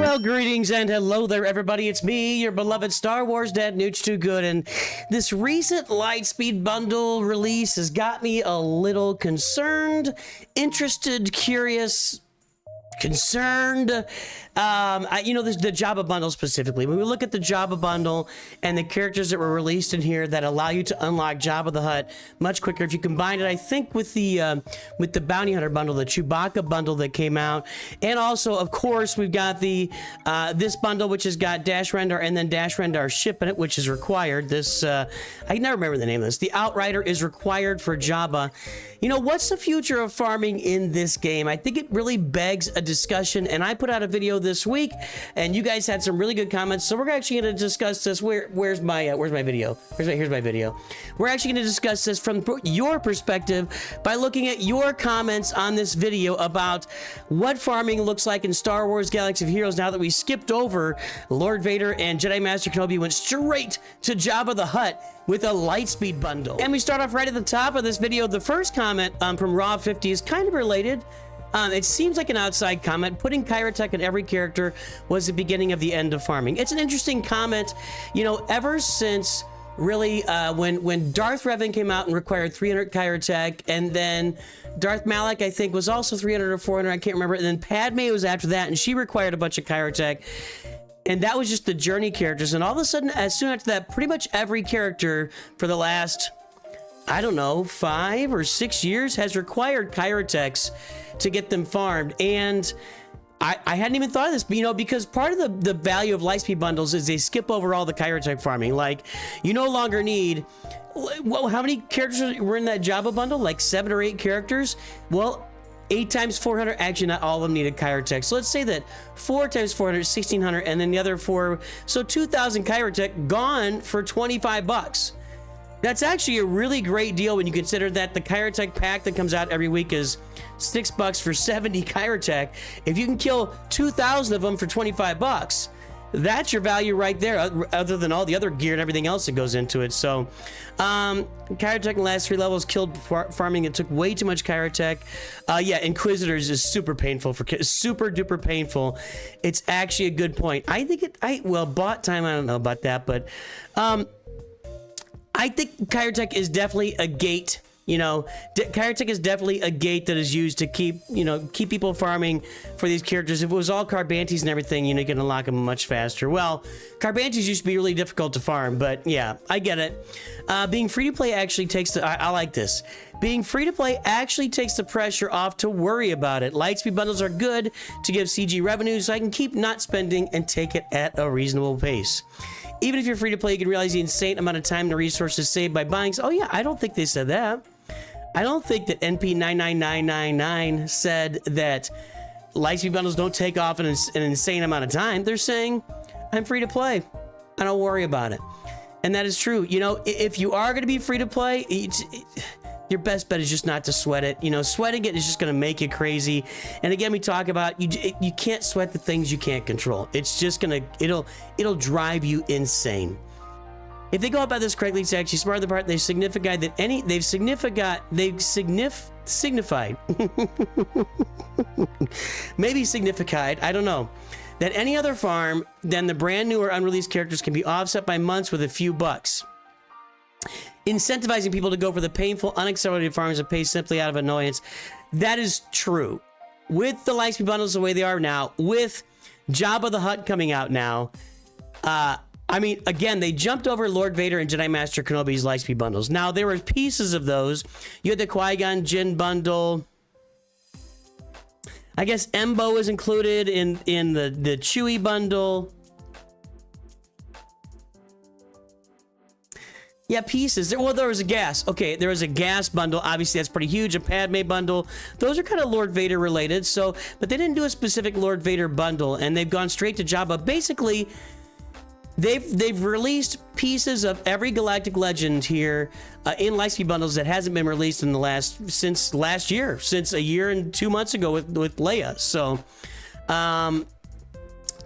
Well, greetings and hello there, everybody. It's me, your beloved Star Wars dad, Nooch Too Good, and this recent Lightspeed bundle release has got me a little concerned, interested, curious, concerned. You know, the Jabba bundle specifically. When we look at the Jabba bundle and the characters that were released in here that allow you to unlock Jabba the Hutt much quicker, if you combine it, I think with the Bounty Hunter bundle, the Chewbacca bundle that came out, and also, of course, we've got the this bundle which has got Dash Rendar and then Dash Rendar ship in it, which is required. This I never remember the name of this. The Outrider is required for Jabba. You know, what's the future of farming in this game? I think it really begs a discussion, and I put out a video this week, and you guys had some really good comments, so we're actually going to discuss this. Where's my video? Here's my video. We're actually going to discuss this from your perspective by looking at your comments on this video about what farming looks like in Star Wars Galaxy of Heroes now that we skipped over Lord Vader and Jedi Master Kenobi, went straight to Jabba the Hutt with a Lightspeed bundle. And we start off right at the top of this video. The first comment from Rob50 is kind of related. It seems like an outside comment. Putting Kyrotech in every character was the beginning of the end of farming. It's an interesting comment. You know, ever since really when Darth Revan came out and required 300 Kyrotech, and then Darth Malak, I think, was also 300 or 400, I can't remember. And then Padme was after that, and she required a bunch of Kyrotech. And that was just the journey characters. And all of a sudden, as soon after that, pretty much every character for the last, I don't know, 5 or 6 years has required Kyrotechs to get them farmed. And I hadn't even thought of this, but, you know, because part of the value of Lightspeed bundles is they skip over all the Kyrotech farming. Like, you no longer need, well, how many characters were in that Jabba bundle? Like 7 or 8 characters? Well, 8 times 400, actually not all of them needed Kyrotech. So let's say that 4 times 400 is 1,600, and then the other 4, so 2,000 Kyrotech gone for 25 bucks. That's actually a really great deal when you consider that the Kyrotech pack that comes out every week is $6 for 70 Kyrotech. If you can kill 2,000 of them for 25 bucks, that's your value right there, other than all the other gear and everything else that goes into it. So Kyrotech in the last 3 levels killed farming. It took way too much Kyrotech. Yeah, Inquisitors is super painful, super duper painful. It's actually a good point. I think well, bot time, I don't know about that, but I think Kyrotech is definitely a gate. You know, Kyrotech is definitely a gate that is used to keep people farming for these characters. If it was all Carbantes and everything, you know, you can unlock them much faster. Well, Carbantes used to be really difficult to farm, but yeah, I get it. Being free to play actually takes I like this. Being free to play actually takes the pressure off to worry about it. Lightspeed bundles are good to give CG revenue, so I can keep not spending and take it at a reasonable pace. Even if you're free to play, you can realize the insane amount of time and resources saved by buying. Oh yeah, I don't think they said that. I don't think that NP99999 said that Lightspeed bundles don't take off in an insane amount of time. They're saying, I'm free to play. I don't worry about it. And that is true. You know, if you are going to be free to play, your best bet is just not to sweat it. You know, sweating it is just going to make you crazy. And again, we talk about you can't sweat the things you can't control. It's just going to, it'll drive you insane. If they go about this correctly, it's actually smart on the part. They've signified that maybe signified, I don't know, that any other farm than the brand new or unreleased characters can be offset by months with a few bucks. Incentivizing people to go for the painful, unaccelerated farms and pay simply out of annoyance. That is true. With the Lightspeed bundles the way they are now, with Jabba the Hutt coming out now, I mean, again, they jumped over Lord Vader and Jedi Master Kenobi's Lightspeed bundles. Now, there were pieces of those. You had the Qui-Gon Jinn bundle. I guess Embo is included in the Chewie bundle. Yeah, pieces. Well, there was a gas. Okay, there was a gas bundle. Obviously, that's pretty huge. A Padme bundle. Those are kind of Lord Vader related. So, but they didn't do a specific Lord Vader bundle, and they've gone straight to Jabba. Basically, they've released pieces of every galactic legend here in Lightspeed bundles that hasn't been released in since last year, since a year and 2 months ago with Leia. So,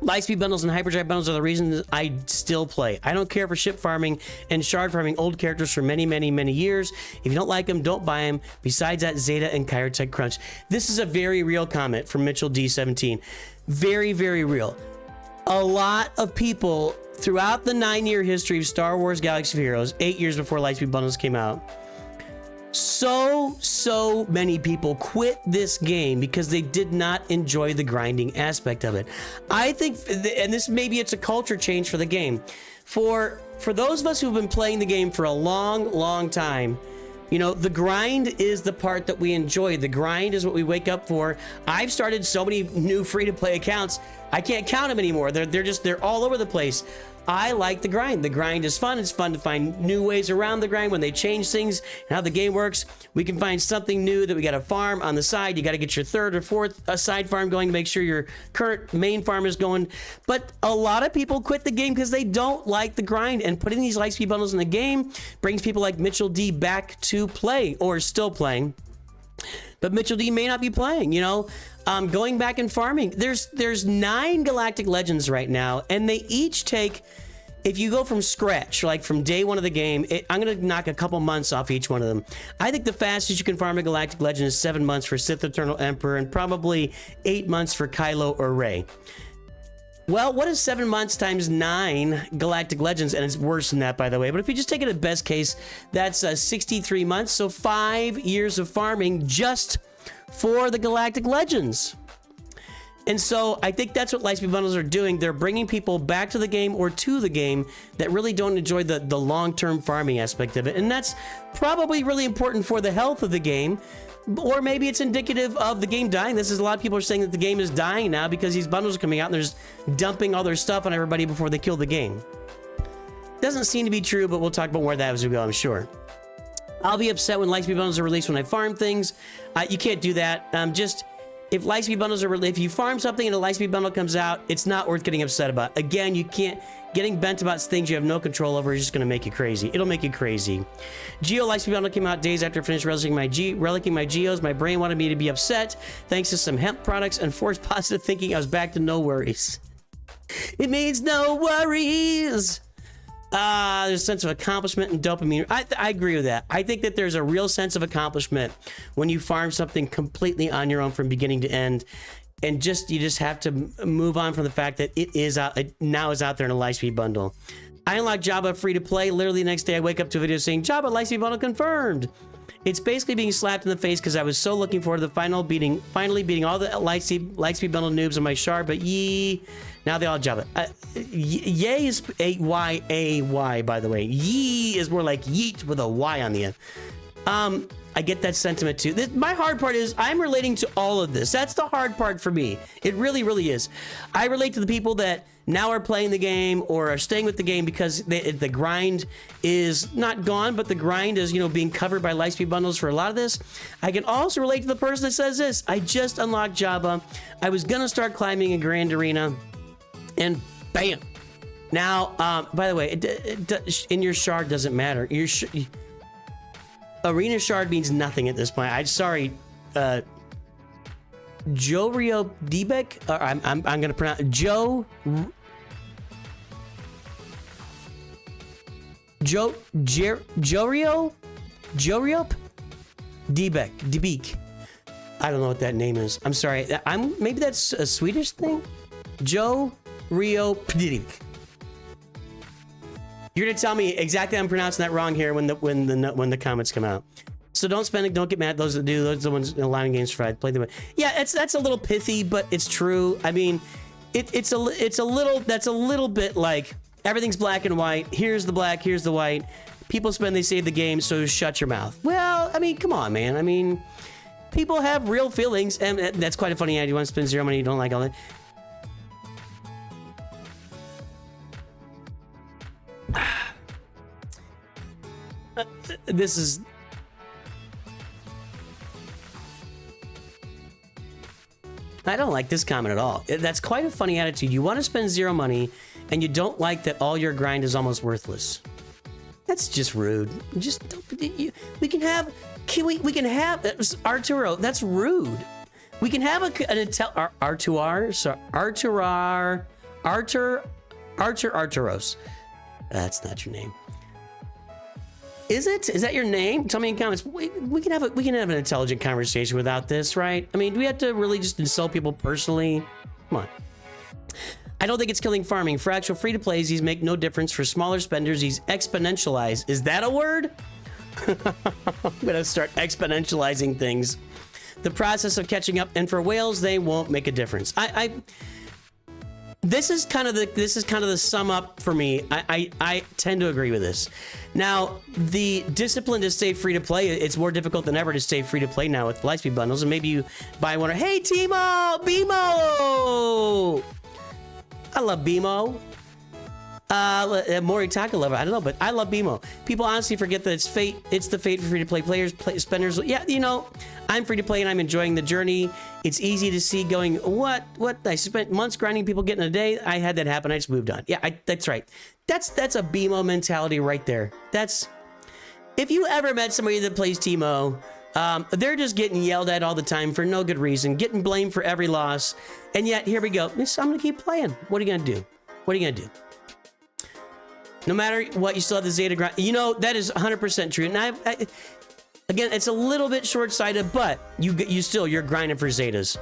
Lightspeed bundles and hyperdrive bundles are the reasons I still play. I don't care for ship farming and shard farming old characters for many, many, many years. If you don't like them, don't buy them. Besides that, Zeta and Kyrotech crunch. This is a very real comment from Mitchell D17. Very, very real. A lot of people throughout the 9-year history of Star Wars Galaxy of Heroes, 8 years before Lightspeed bundles came out, so many people quit this game because they did not enjoy the grinding aspect of it. I think, and this maybe it's a culture change for the game. For those of us who've been playing the game for a long time, you know, the grind is the part that we enjoy. The grind is what we wake up for. I've started so many new free-to-play accounts, I can't count them anymore. They're all over the place. I like the grind. The grind is fun. It's fun to find new ways around the grind when they change things and how the game works. We can find something new that we got to farm on the side. You got to get your third or fourth side farm going to make sure your current main farm is going. But a lot of people quit the game because they don't like the grind, and putting these Lightspeed bundles in the game brings people like Mitchell D back to play, or still playing. But Mitchell D may not be playing, you know. Going back and farming. There's 9 Galactic Legends right now, and they each take, if you go from scratch, like from day one of the game, I'm going to knock a couple months off each one of them. I think the fastest you can farm a Galactic Legend is 7 months for Sith Eternal Emperor, and probably 8 months for Kylo or Rey. Well, what is 7 months times 9 Galactic Legends? And it's worse than that, by the way. But if you just take it at best case, that's 63 months. So 5 years of farming just for the Galactic Legends. And so I think that's what Lightspeed bundles are doing. They're bringing people back to the game or to the game that really don't enjoy the long-term farming aspect of it. And that's probably really important for the health of the game. Or maybe it's indicative of the game dying. This is, a lot of people are saying that the game is dying now because these bundles are coming out and they're just dumping all their stuff on everybody before they kill the game. Doesn't seem to be true, but we'll talk about more of that as we go, I'm sure. I'll be upset when Lightspeed bundles are released when I farm things. You can't do that. If Lightspeed bundles are released, if you farm something and a Lightspeed bundle comes out, it's not worth getting upset about. Again, you can't, getting bent about things you have no control over is just going to make you crazy. It'll make you crazy. Geo Lightspeed bundle came out days after I finished relicking my Geos. My brain wanted me to be upset. Thanks to some hemp products and forced positive thinking, I was back to no worries. It means no worries. There's a sense of accomplishment and dopamine. I agree with that. I think that there's a real sense of accomplishment when you farm something completely on your own from beginning to end, and you just have to move on from the fact that it now is out there in a Lightspeed bundle. I unlocked Jabba free to play. Literally the next day I wake up to a video saying Jabba Lightspeed bundle confirmed. It's basically being slapped in the face because I was so looking forward to the finally beating all the Lightspeed bundle noobs on my shard, but yee, now they all Jabba. Yay is A-Y-A-Y, by the way. Yee is more like yeet with a Y on the end. I get that sentiment too. My hard part is I'm relating to all of this. That's the hard part for me. It really, really is. I relate to the people that now are playing the game or are staying with the game because the grind is not gone, but the grind is, you know, being covered by Lightspeed bundles for a lot of this. I can also relate to the person that says this. I just unlocked Jabba. I was going to start climbing a Grand Arena, and bam. Now, by the way, in your shard doesn't matter. Arena shard means nothing at this point. I'm sorry, Joe Rio Debek. I'm gonna pronounce Joe Rio Debek. I don't know what that name is. I'm sorry. Maybe that's a Swedish thing. Joe Rio Debek. You're gonna tell me exactly I'm pronouncing that wrong here when the comments come out. So don't get mad. Those that do, those are the ones allowing games to try. Play them. Yeah, that's a little pithy, but it's true. I mean, that's a little bit like everything's black and white. Here's the black, here's the white. People they save the game, so shut your mouth. Well, I mean, come on, man. I mean, people have real feelings, and that's quite a funny idea. You want to spend 0 money, you don't like all that. This is... I don't like this comment at all. That's quite a funny attitude. You want to spend 0 money, and you don't like that all your grind is almost worthless. That's just rude. Just don't... We can have Arturo. That's rude. We can have Arturos. That's not your name. Is it? Is that your name? Tell me in comments. We can have an intelligent conversation without this, right? I mean, do we have to really just insult people personally? Come on. I don't think it's killing farming. For actual free-to-plays, these make no difference. For smaller spenders, these exponentialize. Is that a word? I'm gonna start exponentializing things. The process of catching up, and for whales, they won't make a difference. This is kind of the sum up for me. I tend to agree with this. Now, the discipline to stay free to play, it's more difficult than ever to stay free to play now with Lightspeed bundles, and maybe you buy one. Hey, Timo, BMO. I love BMO. Moritaka lover. I don't know, but I love BMO. People honestly forget that it's fate. It's the fate for free-to-play players, spenders. Yeah, you know, I'm free-to-play and I'm enjoying the journey. It's easy to see going, what? I spent months grinding, people getting a day. I had that happen. I just moved on. Yeah, that's right. That's a BMO mentality right there. If you ever met somebody that plays Timo, they're just getting yelled at all the time for no good reason, getting blamed for every loss. And yet, here we go. I'm going to keep playing. What are you going to do? What are you going to do? No matter what, you still have the Zeta grind. You know, that is 100% true. And again, it's a little bit short-sighted, but you're grinding for Zetas.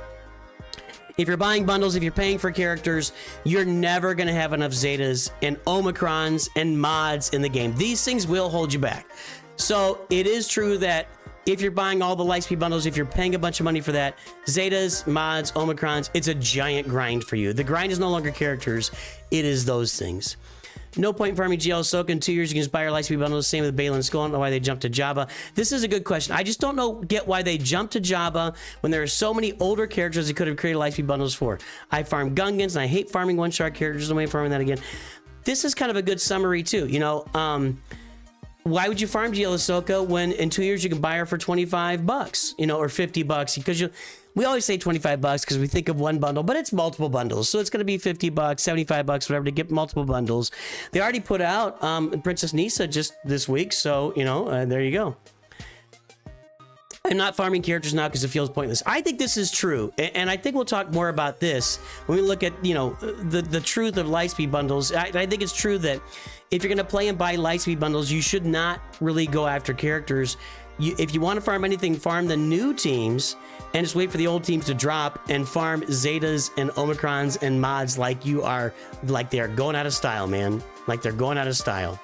If you're buying bundles, if you're paying for characters, you're never going to have enough Zetas and Omicrons and mods in the game. These things will hold you back. So it is true that if you're buying all the Lightspeed bundles, if you're paying a bunch of money for that, Zetas, mods, Omicrons, it's a giant grind for you. The grind is no longer characters. It is those things. No point in farming GL Ahsoka. In 2 years, you can just buy your Lightspeed bundles. Same with Balin Skull. I don't know why they jumped to Jabba. This is a good question. I just don't get why they jumped to Jabba when there are so many older characters they could have created Lightspeed bundles for. I farm Gungans, and I hate farming one-shot characters. I'm farming that again. This is kind of a good summary, too. You know, why would you farm GL Ahsoka when in 2 years you can buy her for $25, you know, or $50? Because we always say $25 because we think of one bundle, but it's multiple bundles. So it's going to be $50, $75, whatever, to get multiple bundles. They already put out Princess Nisa just this week. So, you know, there you go. I'm not farming characters now because it feels pointless. I think this is true. And I think we'll talk more about this when we look at, you know, the truth of Lightspeed bundles. I think it's true that if you're going to play and buy Lightspeed bundles, you should not really go after characters. If you want to farm anything, farm the new teams and just wait for the old teams to drop and farm Zetas and Omicrons and mods like they're going out of style, man. Like they're going out of style.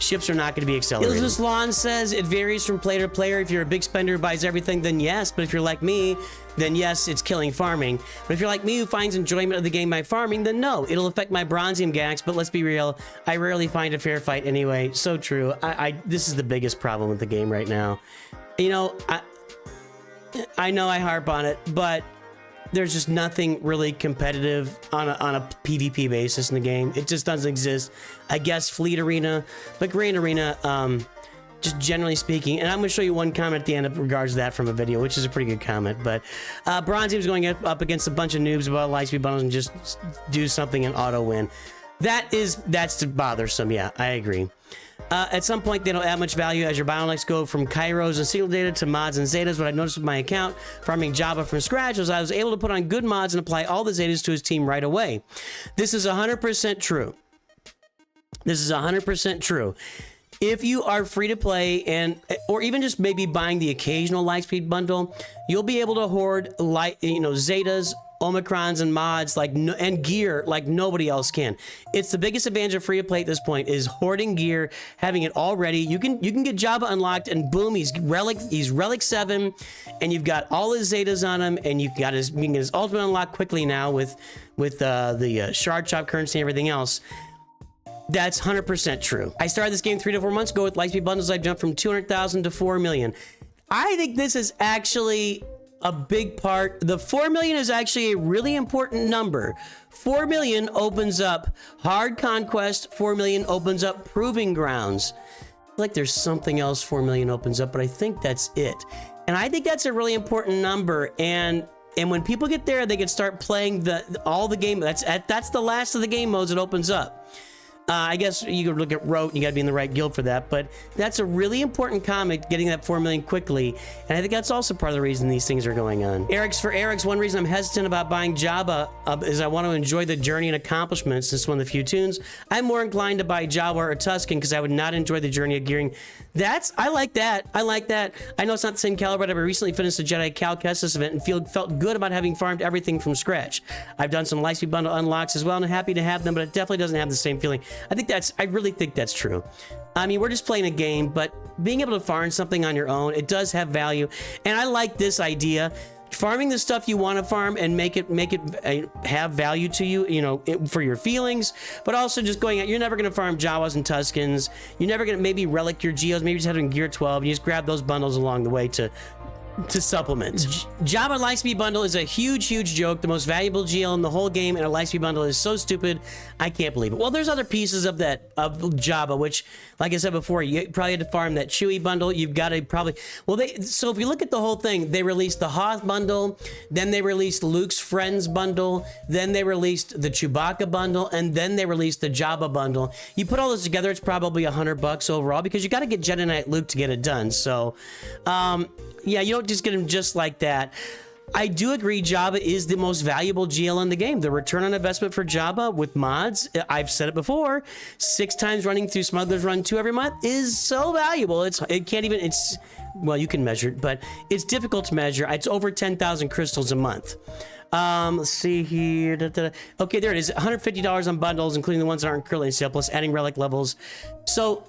Ships are not going to be accelerated. Ilzus Lawn says it varies from player to player. If you're a big spender who buys everything, then yes. But if you're like me, then yes, it's killing farming. But if you're like me who finds enjoyment of the game by farming, then no, it'll affect my bronzium gax. But let's be real, I rarely find a fair fight anyway. So true. This is the biggest problem with the game right now. You know, I know I harp on it, but there's just nothing really competitive on a PvP basis in the game. It just doesn't exist. I guess Fleet Arena, but Grand Arena, just generally speaking, and I'm going to show you one comment at the end in regards to that from a video, which is a pretty good comment, but Bronzium's going up against a bunch of noobs about Lightspeed bundles and just do something and auto win. That's bothersome. Yeah, I agree. At some point, they don't add much value as your bottlenecks go from Kairos and single data to mods and Zetas. What I noticed with my account, farming Java from scratch, was I was able to put on good mods and apply all the Zetas to his team right away. This is 100% true. This is 100% true. If you are free to play or even just maybe buying the occasional Lightspeed bundle, you'll be able to hoard Zetas, Omicrons and mods and gear like nobody else can. It's the biggest advantage of free to play at this point is hoarding gear, having it all ready. You can get Jabba unlocked and boom, he's relic 7 and you've got all his Zetas on him and you can get his ultimate unlocked quickly now with the shard chop currency and everything else. That's 100% true. I started this game 3 to 4 months ago with Lightspeed bundles. I jumped from 200,000 to 4 million. I think this is actually a big part. The 4 million is actually a really important number. 4 million opens up hard conquest. 4 million opens up proving grounds. Like there's something else 4 million opens up, but I think that's it. And I think that's a really important number. And when people get there, they can start playing all the game. That's the last of the game modes it opens up. I guess you could look at Rote, and you got to be in the right guild for that, but that's a really important comic, getting that 4 million quickly, and I think that's also part of the reason these things are going on. For Eric's, one reason I'm hesitant about buying Jabba is I want to enjoy the journey and accomplishments. This is one of the few tunes. I'm more inclined to buy Jawa or Tusken because I would not enjoy the journey of gearing. I like that. I like that. I know it's not the same caliber, but I recently finished the Jedi Cal Kestis event and felt good about having farmed everything from scratch. I've done some Lightspeed bundle unlocks as well, and I'm happy to have them, but it definitely doesn't have the same feeling. I really think that's true. I mean, we're just playing a game, but being able to farm something on your own, it does have value. And I like this idea. Farming the stuff you want to farm and make it have value to you, you know, for your feelings, but also just going out. You're never going to farm Jawas and Tuskens. You're never going to maybe relic your Geos, maybe just have them in Gear 12. You just grab those bundles along the way to supplement. Jabba Lightspeed bundle is a huge joke. The most valuable GL in the whole game, and a Lightspeed bundle is so stupid. I can't believe it. Well, there's other pieces of Jabba, which, like I said before, you probably had to farm that Chewie bundle. You've got to probably, so if you look at the whole thing, they released the Hoth bundle, then they released Luke's Friends bundle, then they released the Chewbacca bundle, and then they released the Jabba bundle. You put all this together, it's probably $100 overall, because you got to get Jedi Knight Luke to get it done. So, yeah, you don't just get him just like that. I do agree Jabba is the most valuable GL in the game. The return on investment for Jabba with mods, I've said it before, 6 times running through Smuggler's Run 2 every month is so valuable. Well, you can measure it, but it's difficult to measure. It's over 10,000 crystals a month. Let's see here. Okay, there it is. $150 on bundles, including the ones that aren't currently in sale, plus adding relic levels. So,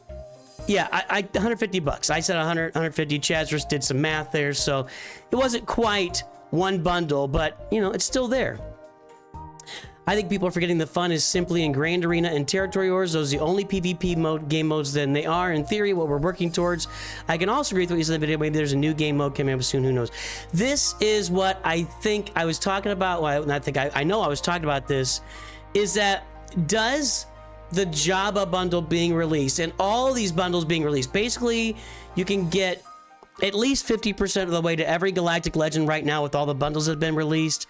yeah, I $150. I said 100, 150. Chazris did some math there, so it wasn't quite one bundle, but, you know, it's still there. I think people are forgetting the fun is simply in Grand Arena and Territory Wars. Those are the only PvP game modes than they are, in theory, what we're working towards. I can also agree with what you said in the video. Maybe there's a new game mode coming up soon. Who knows? This is what I think I was talking about. Well, I know I was talking about this. Is that does the Jabba bundle being released and all these bundles being released, basically you can get at least 50% of the way to every galactic legend right now with all the bundles that have been released.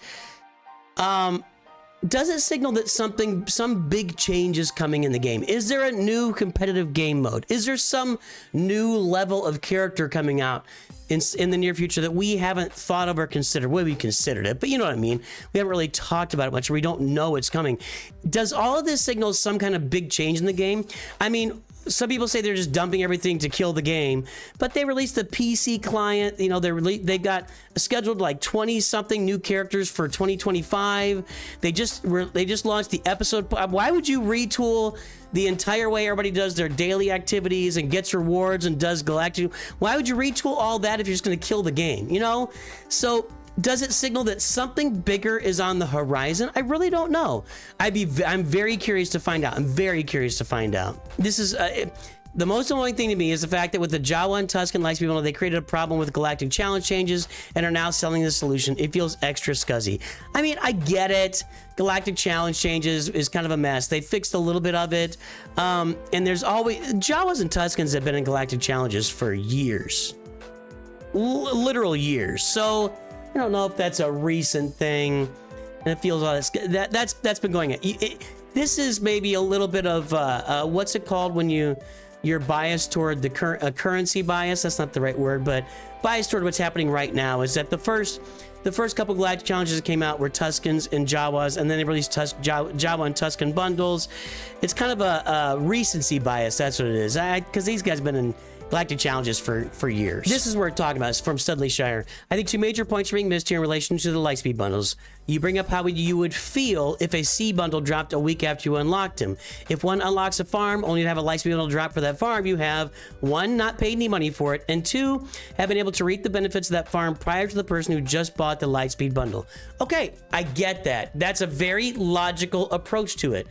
Does it signal that some big change is coming in the game? Is there a new competitive game mode? Is there some new level of character coming out in the near future that we haven't thought of or considered? Well, we considered it, but you know what I mean. We haven't really talked about it much, or we don't know it's coming. Does all of this signal some kind of big change in the game? I mean, some people say they're just dumping everything to kill the game, but they released the PC client. You know, they got scheduled like 20-something new characters for 2025. They just launched the episode. Why would you retool the entire way everybody does their daily activities and gets rewards and does galactic? Why would you retool all that if you're just going to kill the game? You know, so. Does it signal that something bigger is on the horizon? I really don't know. I'm very curious to find out. I'm very curious to find out. This is the most annoying thing to me is the fact that with the Jawa and Tusken Lightspeed bundle, they created a problem with Galactic Challenge changes and are now selling the solution. It feels extra scuzzy. I mean, I get it. Galactic Challenge changes is kind of a mess. They fixed a little bit of it. And there's always Jawas and Tuskens have been in Galactic Challenges for years. Literal years. So I don't know if that's a recent thing, and it feels all that's been going on. This is maybe a little bit of what's it called when you're biased toward the currency bias. That's not the right word, but biased toward what's happening right now. Is that the first couple Galactic Challenges that came out were Tuskens and Jawas, and then they released Jawa and Tusken bundles. It's kind of a recency bias. That's what it is. Because these guys have been in Galactic Challenges for years. This is what we're talking about. It's from Studley Shire. I think 2 major points are being missed here in relation to the Lightspeed bundles. You bring up how you would feel if a C bundle dropped a week after you unlocked him. If one unlocks a farm, only to have a Lightspeed bundle drop for that farm, you have 1, not paid any money for it, and 2, have been able to reap the benefits of that farm prior to the person who just bought the Lightspeed bundle. Okay, I get that. That's a very logical approach to it.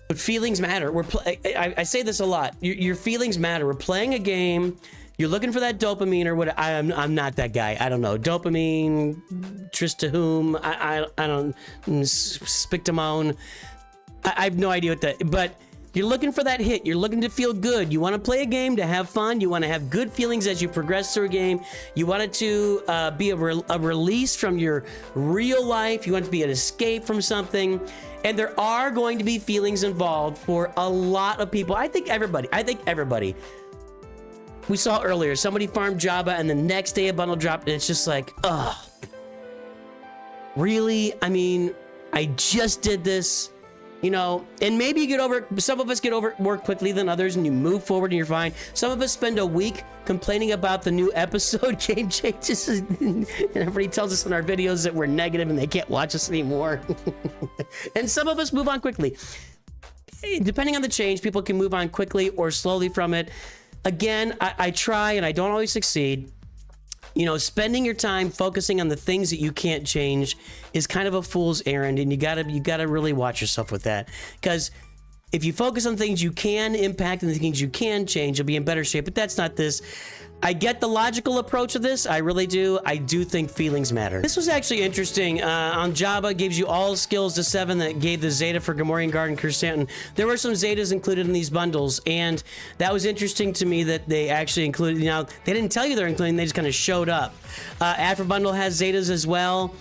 But feelings matter. I say this a lot. Your feelings matter. We're playing a game. You're looking for that dopamine or what? I'm not that guy. I don't know. Dopamine, tryst to whom? I don't. Spictamone. I have no idea what that. But You're looking for that hit. You're looking to feel good. You want to play a game to have fun. You want to have good feelings as you progress through a game. You want it to be a release from your real life. You want it to be an escape from something. And there are going to be feelings involved for a lot of people. I think everybody. We saw earlier, somebody farmed Java and the next day a bundle dropped and it's just like, ugh. Really? I mean, I just did this. You know, and maybe you get over it. Some of us get over it more quickly than others and you move forward and you're fine. Some of us spend a week complaining about the new episode game changes and everybody tells us in our videos that we're negative and they can't watch us anymore. And some of us move on quickly. Depending on the change, people can move on quickly or slowly from it. Again, I try and I don't always succeed. You know, spending your time focusing on the things that you can't change is kind of a fool's errand, and you gotta really watch yourself with that. Because if you focus on things you can impact and the things you can change, you'll be in better shape. But that's not this. I get the logical approach of this. I really do. I do think feelings matter. This was actually interesting. On Java, it gives you all skills to 7 that gave the Zeta for Gamorrean Guard and Chrysanthemum. There were some Zetas included in these bundles, and that was interesting to me that they actually included. Now, they didn't tell you they're including, they just kind of showed up. Afro Bundle has Zetas as well.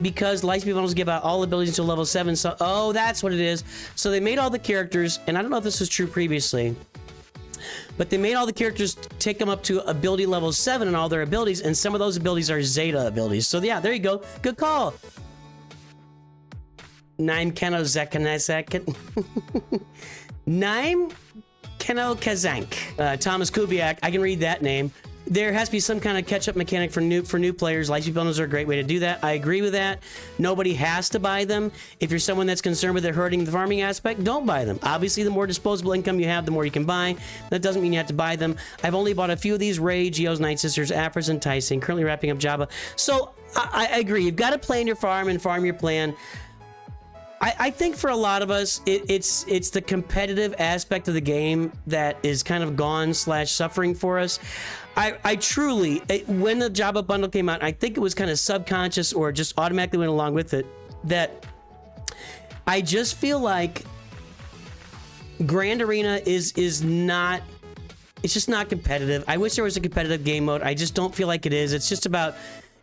Because Lightspeed bundles give out all abilities until level 7. So, oh, that's what it is. So they made all the characters, and I don't know if this was true previously, but they made all the characters take them up to ability level 7 and all their abilities, and some of those abilities are Zeta abilities. So yeah, there you go. Good call. Naim Keno Zekanezek. Naim Keno Kazank. Thomas Kubiak. I can read that name. There has to be some kind of catch-up mechanic for new players. Lightspeed bundles are a great way to do that. I agree with that. Nobody has to buy them. If you're someone that's concerned with it hurting the farming aspect, don't buy them. Obviously, the more disposable income you have, the more you can buy. That doesn't mean you have to buy them. I've only bought a few of these: Ray, Geo's, Night Sisters, Afras, and Tyson. Currently wrapping up Java. So I agree. You've got to plan your farm and farm your plan. I think for a lot of us, it's the competitive aspect of the game that is kind of gone / suffering for us. I truly, when the Java bundle came out, I think it was kind of subconscious or just automatically went along with it, that I just feel like Grand Arena is not, it's just not competitive. I wish there was a competitive game mode. I just don't feel like it is. It's just about,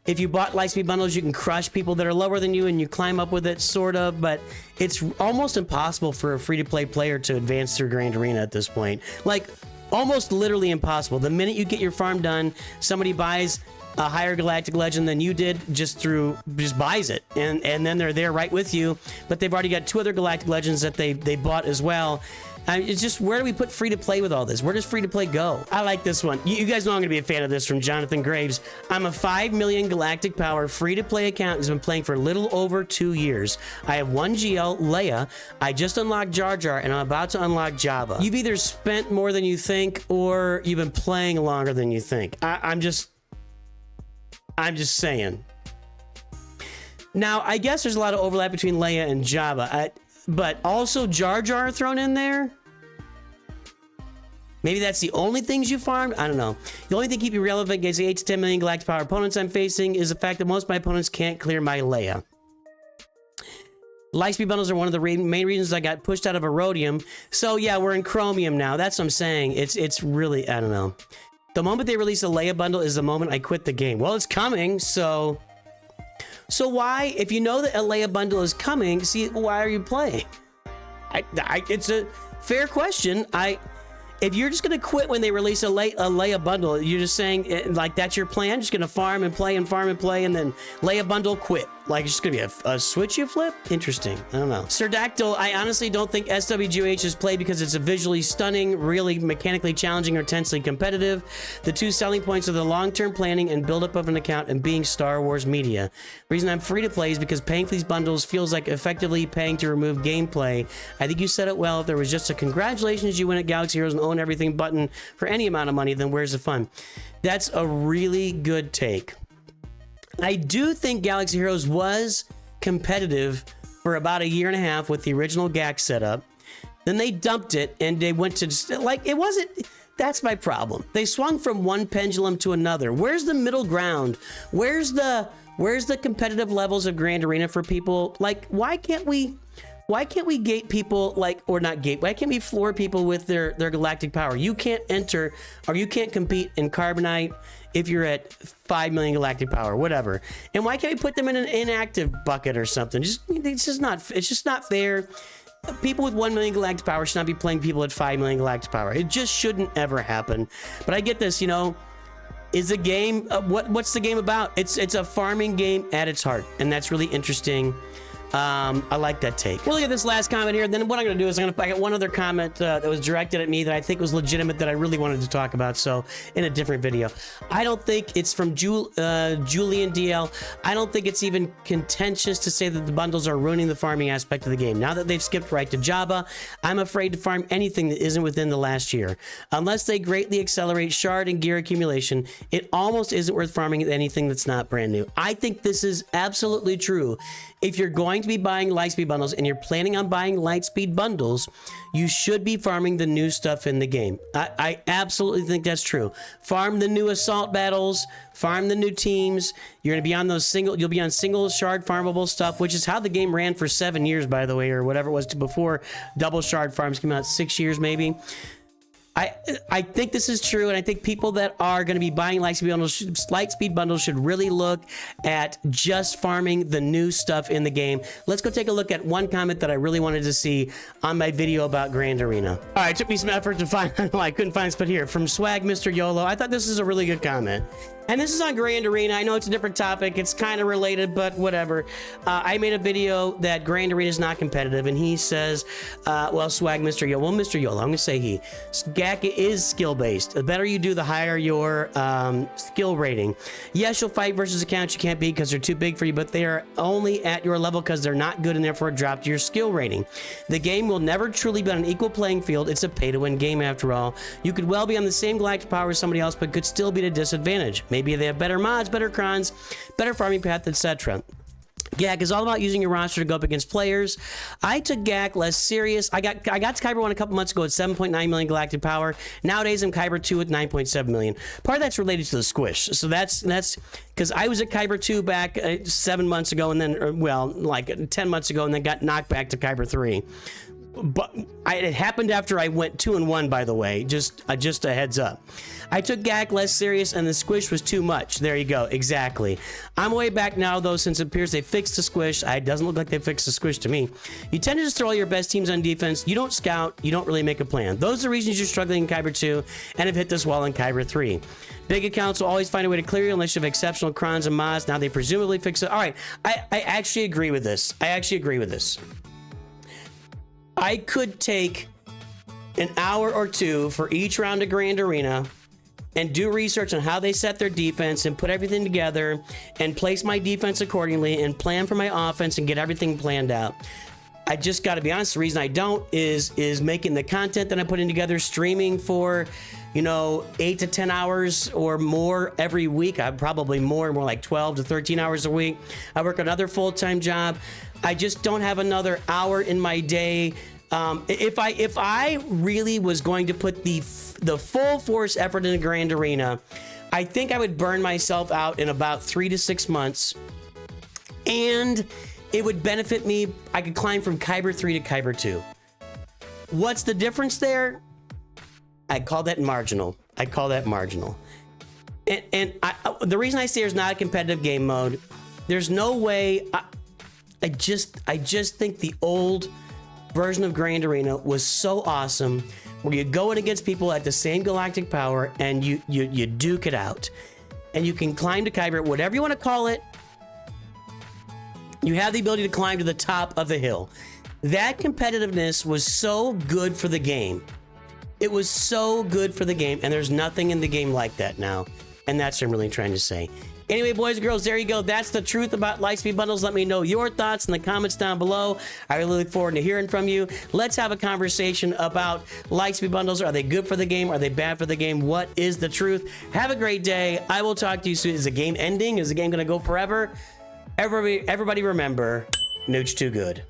if you bought Lightspeed bundles, you can crush people that are lower than you and you climb up with it, sort of, but it's almost impossible for a free-to-play player to advance through Grand Arena at this point. Like, almost literally impossible. The minute you get your farm done, somebody buys a higher galactic legend than you did, just buys it, and then they're there right with you, but they've already got 2 other galactic legends that they bought as well. It's just, where do we put free-to-play with all this? Where does free-to-play go? I like this one. You guys know I'm going to be a fan of this from Jonathan Graves. I'm a 5 million galactic power free-to-play account who's been playing for a little over 2 years. I have 1 GL, Leia. I just unlocked Jar Jar, and I'm about to unlock Java. You've either spent more than you think, or you've been playing longer than you think. I'm just saying. Now, I guess there's a lot of overlap between Leia and Java. But also Jar Jar thrown in there? Maybe that's the only things you farmed? I don't know. The only thing keep you relevant against the 8 to 10 million galactic power opponents I'm facing is the fact that most of my opponents can't clear my Leia. Lightspeed bundles are one of the main reasons I got pushed out of Erodium. So yeah, we're in Chromium now. That's what I'm saying. It's really, I don't know. The moment they release a Leia bundle is the moment I quit the game. Well, it's coming, so why, if you know that a Leia bundle is coming, why are you playing? It's a fair question. If you're just gonna quit when they release a Leia bundle, you're just saying, like, that's your plan, just gonna farm and play and farm and play, and then Leia bundle, quit. Like, it's just gonna be a switch you flip? Interesting. I don't know. Serdactyl, I honestly don't think SWGOH is played because it's a visually stunning, really mechanically challenging, or intensely competitive. The 2 selling points are the long-term planning and build-up of an account and being Star Wars media. The reason I'm free to play is because paying for these bundles feels like effectively paying to remove gameplay. I think you said it well. If there was just a congratulations, you win at Galaxy Heroes and own everything button for any amount of money, then where's the fun? That's a really good take. I do think Galaxy Heroes was competitive for about 1.5 years with the original GAC setup. Then they dumped it and they went to just, like, it wasn't, that's my problem. They swung from one pendulum to another. Where's the middle ground? Where's the competitive levels of Grand Arena for people? Like, why can't we why can't we gate people like, or not gate, why can't we floor people with their galactic power? You can't enter, or you can't compete in Carbonite if you're at 5 million galactic power, whatever. And why can't we put them in an inactive bucket or something? It's just not fair. People with 1 million galactic power should not be playing people at 5 million galactic power. It just shouldn't ever happen. But I get this, you know, is the game, what's the game about? It's a farming game at its heart, and that's really interesting. I like that take. We'll look at this last comment here. Then what I'm going to do is I got one other comment that was directed at me that I think was legitimate that I really wanted to talk about. So in a different video, I don't think it's from Julian DL. I don't think it's even contentious to say that the bundles are ruining the farming aspect of the game. Now that they've skipped right to Jabba, I'm afraid to farm anything that isn't within the last year. Unless they greatly accelerate shard and gear accumulation, it almost isn't worth farming anything that's not brand new. I think this is absolutely true. If you're going to be buying Lightspeed bundles and you're planning on buying Lightspeed bundles, you should be farming the new stuff in the game. I absolutely think that's true. Farm the new assault battles, farm the new teams. You're going to be on those you'll be on single shard farmable stuff, which is how the game ran for 7 years, by the way, or whatever it was before double shard farms came out, 6 years maybe. I think this is true, and I think people that are going to be buying Lightspeed bundles should really look at just farming the new stuff in the game. Let's go take a look at one comment that I really wanted to see on my video about Grand Arena. All right, it took me some effort to find, I couldn't find this, but here, from Swag Mr. YOLO. I thought this is a really good comment. And this is on Grand Arena. I know it's a different topic. It's kind of related, but whatever. I made a video that Grand Arena is not competitive, and he says, well, Swag Mr. YOLO. Well, Mr. YOLO, I'm going to say he. GAC is skill-based. The better you do, the higher your skill rating. Yes, you'll fight versus accounts you can't beat because they're too big for you, but they are only at your level because they're not good and therefore drop to your skill rating. The game will never truly be on an equal playing field. It's a pay-to-win game after all. You could well be on the same galactic power as somebody else, but could still be at a disadvantage. Maybe they have better mods, better crons, better farming path, etc. GAC is all about using your roster to go up against players. I took GAC less serious. I got to Kyber 1 a couple months ago at 7.9 million galactic power. Nowadays I'm Kyber 2 at 9.7 million. Part of that's related to the squish. So that's because I was at Kyber 2 back 7 months ago, and then, well, like 10 months ago, and then got knocked back to Kyber 3. But it happened after I went 2-1, by the way, just a heads up. I took GAC less serious, and the squish was too much. There you go, exactly. I'm way back now, though, since it appears they fixed the squish. It doesn't look like they fixed the squish to me. You tend to just throw all your best teams on defense. You don't scout. You don't really make a plan. Those are the reasons you're struggling in Kyber 2 and have hit this wall in Kyber 3. Big accounts will always find a way to clear you unless you have exceptional crons and mods. Now they presumably fix it. All right, I actually agree with this. I could take an hour or two for each round of Grand Arena and do research on how they set their defense and put everything together and place my defense accordingly and plan for my offense and get everything planned out. I just got to be honest, the reason I don't is making the content that I'm putting together, streaming for, you know, 8 to 10 hours or more every week. I'm probably more like 12 to 13 hours a week. I work another full-time job. I just don't have another hour in my day. If I really was going to put the full force effort in a Grand Arena, I think I would burn myself out in about 3 to 6 months, and it would benefit me. I could climb from Kyber 3 to Kyber 2. What's the difference there? I call that marginal. And the reason I say there's not a competitive game mode, there's no way. I just think the old version of Grand Arena was so awesome, where you go in against people at the same galactic power and you duke it out, and you can climb to Kyber, whatever you want to call it. You have the ability to climb to the top of the hill. That competitiveness was so good for the game. It was so good for the game, and there's nothing in the game like that now, and that's what I'm really trying to say. Anyway, boys and girls, there you go. That's the truth about Lightspeed bundles. Let me know your thoughts in the comments down below. I really look forward to hearing from you. Let's have a conversation about Lightspeed bundles. Are they good for the game? Are they bad for the game? What is the truth? Have a great day. I will talk to you soon. Is the game ending? Is the game going to go forever? Everybody remember, Nooch too good.